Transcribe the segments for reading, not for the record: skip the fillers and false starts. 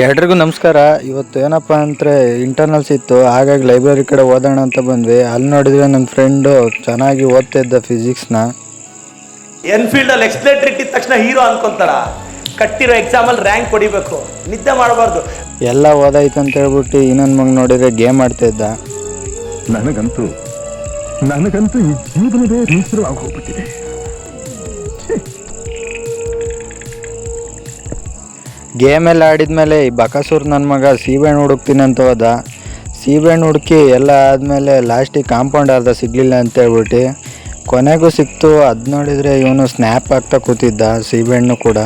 ಎಲ್ರಿಗೂ ನಮಸ್ಕಾರ. ಇವತ್ತು ಏನಪ್ಪ ಅಂದರೆ ಇಂಟರ್ನಲ್ಸ್ ಇತ್ತು, ಹಾಗಾಗಿ ಲೈಬ್ರರಿ ಕಡೆ ಓದೋಣ ಅಂತ ಬಂದ್ವಿ. ಅಲ್ಲಿ ನೋಡಿದರೆ ನನ್ನ ಫ್ರೆಂಡು ಚೆನ್ನಾಗಿ ಓದ್ತಾ ಇದ್ದ ಫಿಸಿಕ್ಸ್ನ. ಎನ್ಫೀಲ್ಡಲ್ಲಿ ಎಕ್ಸ್ಪ್ಲೇಟರ್ ಇಟ್ಟಿದ ತಕ್ಷಣ ಹೀರೋ ಅನ್ಕೊಂತಾರ. ಕಟ್ಟಿರೋ ಎಕ್ಸಾಮಲ್ಲಿ ರ್ಯಾಂಕ್ ಹೊಡಿಬೇಕು, ನಿದ್ದೆ ಮಾಡಬಾರ್ದು. ಎಲ್ಲ ಓದಾಯ್ತು ಅಂತ ಹೇಳ್ಬಿಟ್ಟು ಇನ್ನೊಂದು ಮಗ ನೋಡಿದರೆ ಗೇಮ್ ಆಡ್ತಾ ಇದ್ದ. ನನಗಂತೂ ಈ ಜೀವನವೇ ಬೇಸರವಾಗಿ ಹೋಗ್ಬಿಟ್ಟಿದೆ. ಗೇಮೆಲ್ಲ ಆಡಿದ್ಮೇಲೆ ಈ ಬಕಾಸೂರ್ ನನ್ನ ಮಗ ಸೀಬೆಹಣ್ಣು ಹುಡುಕ್ತೀನಿ ಅಂತ ಹೋದ. ಸೀಬೆಹಣ್ಣು ಹುಡುಕಿ ಎಲ್ಲ ಆದಮೇಲೆ ಲಾಸ್ಟಿಗೆ ಕಾಂಪೌಂಡ್ ಅರ್ಧ ಸಿಗಲಿಲ್ಲ ಅಂತ ಹೇಳ್ಬಿಟ್ಟು ಕೊನೆಗೂ ಸಿಕ್ತು. ಅದು ನೋಡಿದರೆ ಇವನು ಸ್ನ್ಯಾಪ್ ಆಗ್ತಾ ಕೂತಿದ್ದ, ಸೀಬೆಹಣ್ಣು ಕೂಡ.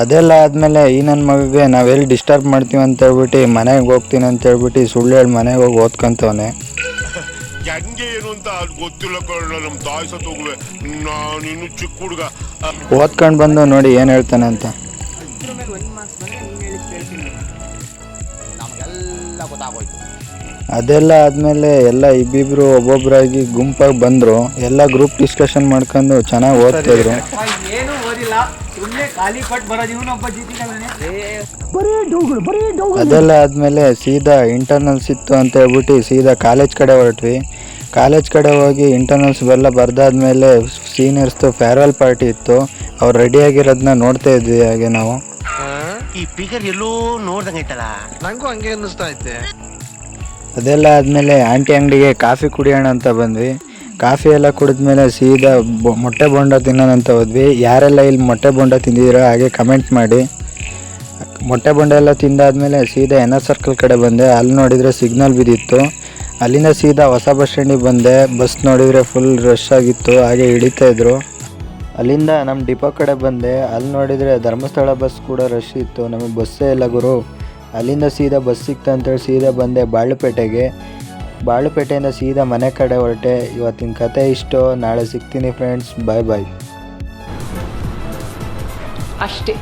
ಅದೆಲ್ಲ ಆದಮೇಲೆ ಈ ನನ್ನ ಮಗಗೆ ನಾವೆಲ್ಲಿ ಡಿಸ್ಟರ್ಬ್ ಮಾಡ್ತೀವಿ ಅಂತ ಹೇಳ್ಬಿಟ್ಟು ಮನೆಗೆ ಹೋಗ್ತೀನಿ ಅಂತ ಹೇಳ್ಬಿಟ್ಟು ಸುಳ್ಳು ಹೇಳಿ ಮನೆಗೆ ಹೋಗಿ ಓದ್ಕೊಂತವನೆ. ಹೆಂಗೆ ಏನು ಅಂತ ಗೊತ್ತಿಲ್ಲ ಕಣ, ನಮ್ಮ ತಾಯಿ ಸತ್ತೋಗುವೆ, ನಾನಿನ್ನು ಚಿಕ್ಕ ಹುಡುಗ. ಓದ್ಕೊಂಡು ಬಂದು ನೋಡಿ ಏನು ಹೇಳ್ತಾನೆ ಅಂತ. ಅದೆಲ್ಲ ಆದಮೇಲೆ ಎಲ್ಲ ಇಬ್ಬಿಬ್ರು ಒಬ್ಬೊಬ್ಬರಾಗಿ ಗುಂಪಾಗಿ ಬಂದರು. ಎಲ್ಲ ಗ್ರೂಪ್ ಡಿಸ್ಕಷನ್ ಮಾಡ್ಕೊಂಡು ಚೆನ್ನಾಗಿ ಓದ್ತಾಯಿದ್ರು. ಅದೆಲ್ಲ ಆದಮೇಲೆ ಸೀದಾ ಇಂಟರ್ನಲ್ಸ್ ಇತ್ತು ಅಂತ ಹೇಳ್ಬಿಟ್ಟು ಸೀದಾ ಕಾಲೇಜ್ ಕಡೆ ಹೊರಟ್ವಿ. ಕಾಲೇಜ್ ಕಡೆ ಹೋಗಿ ಇಂಟರ್ನಲ್ಸ್ ಎಲ್ಲ ಬರ್ದಾದ್ಮೇಲೆ ಸೀನಿಯರ್ಸ್ದು ಫೇರ್ವೆಲ್ ಪಾರ್ಟಿ ಇತ್ತು. ಅವ್ರು ರೆಡಿಯಾಗಿರೋದನ್ನ ನೋಡ್ತಾ ಇದ್ವಿ. ಹಾಗೆ ನಾವು ಈ ಫಿಗರ್ ಎಲ್ಲೋ ನೋಡ್ದಂಗೈತಲ್ಲ, ನಂಗೂ ಹಂಗೆ ಅನ್ನಿಸ್ತಾ ಐತೆ. ಅದೆಲ್ಲ ಆದಮೇಲೆ ಆಂಟಿ ಅಂಗಡಿಗೆ ಕಾಫಿ ಕುಡಿಯೋಣ ಅಂತ ಬಂದ್ವಿ. ಕಾಫಿ ಎಲ್ಲ ಕುಡಿದ್ಮೇಲೆ ಸೀದಾ ಮೊಟ್ಟೆ ಬೋಂಡ ತಿನ್ನೋಣ ಅಂತ ಹೋದ್ವಿ. ಯಾರೆಲ್ಲ ಇಲ್ಲಿ ಮೊಟ್ಟೆ ಬೋಂಡ ತಿಂದಿದ್ದೀರೋ ಹಾಗೆ ಕಮೆಂಟ್ ಮಾಡಿ. ಮೊಟ್ಟೆ ಬೋಂಡ ಎಲ್ಲ ತಿಂದಾದ್ಮೇಲೆ ಸೀದಾ ಎನ್ ಸರ್ಕಲ್ ಕಡೆ ಬಂದೆ. ಅಲ್ಲಿ ನೋಡಿದರೆ ಸಿಗ್ನಲ್ ಬಿದ್ದಿತ್ತು. ಅಲ್ಲಿಂದ ಸೀದಾ ಹೊಸ ಬಸ್ ಸ್ಟ್ಯಾಂಡಿಗೆ ಬಂದೆ. ಬಸ್ ನೋಡಿದರೆ ಫುಲ್ ರಶ್ ಆಗಿತ್ತು, ಹಾಗೆ ಹಿಡಿತಾ ಇದ್ರು. ಅಲ್ಲಿಂದ ನಮ್ಮ ಡಿಪೋ ಕಡೆ ಬಂದೆ. ಅಲ್ಲಿ ನೋಡಿದರೆ ಧರ್ಮಸ್ಥಳ ಬಸ್ ಕೂಡ ರಶ್ ಇತ್ತು. ನಮಗೆ ಬಸ್ಸೇ ಇಲ್ಲ ಗುರು. ಅಲ್ಲಿಂದ ಸೀದಾ ಬಸ್ ಸಿಕ್ತು ಅಂತೇಳಿ ಸೀದಾ ಬಂದೆ ಬಾಳುಪೇಟೆಗೆ. ಬಾಳುಪೇಟೆಯಿಂದ ಸೀದಾ ಮನೆ ಕಡೆ ಹೊರಟೆ. ಇವತ್ತಿನ ಕತೆ ಇಷ್ಟು. ನಾಳೆ ಸಿಗ್ತೀನಿ ಫ್ರೆಂಡ್ಸ್, ಬಾಯ್ ಬಾಯ್. ಅಷ್ಟೇ.